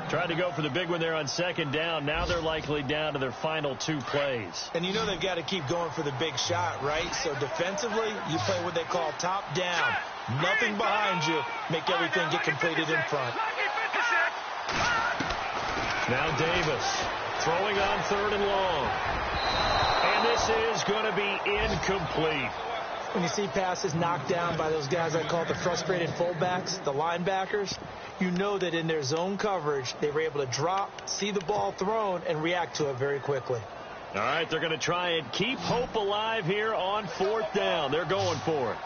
Speaker 1: Tried to go for the big one there on 2nd down. Now they're likely down to their final 2 plays.
Speaker 2: And you know they've got to keep going for the big shot, right? So defensively, you play what they call top down. Nothing behind you. Make everything get completed in front.
Speaker 1: Now Davis throwing on 3rd and long. And this is going to be incomplete.
Speaker 2: When you see passes knocked down by those guys I call the frustrated fullbacks, the linebackers, you know that in their zone coverage, they were able to drop, see the ball thrown, and react to it very quickly.
Speaker 1: All right, they're going to try and keep hope alive here on 4th down. They're going for it.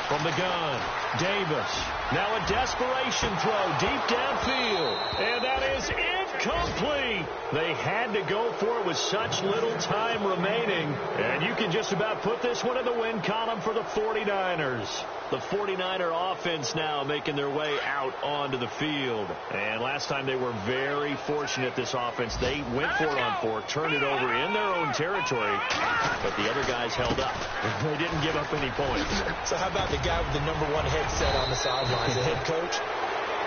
Speaker 1: From the gun, Davis. Now a desperation throw deep downfield. And that is incomplete. They had to go for it with such little time remaining. And you can just about put this one in the win column for the 49ers. The 49er offense now making their way out onto the field. And last time they were very fortunate, this offense. They went for it on 4th, turned it over in their own territory. But the other guys held up. They didn't give up any points.
Speaker 2: So how about the guy with the #1 headset on the sidelines, the head coach?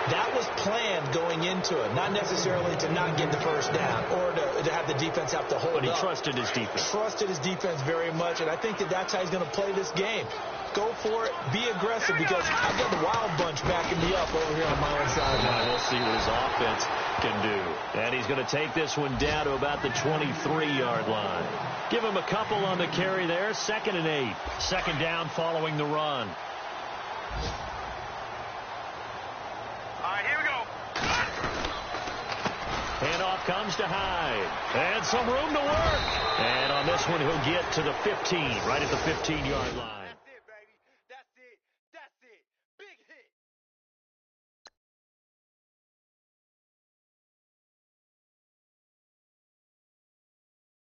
Speaker 2: That was planned going into it, not necessarily to not get the first down or to have the defense have to hold up.
Speaker 1: But he trusted his defense.
Speaker 2: Trusted his defense very much, and I think that that's how he's going to play this game. Go for it, be aggressive, because I've got the wild bunch backing me up over here on my own sideline.
Speaker 1: We'll see what his offense can do. And he's going to take this one down to about the 23-yard line. Give him a couple on the carry there. 2nd and 8. 2nd down following the run.
Speaker 3: Here we go.
Speaker 1: Handoff comes to Hyde. And some room to work. And on this one, he'll get to the 15, right at the 15-yard line.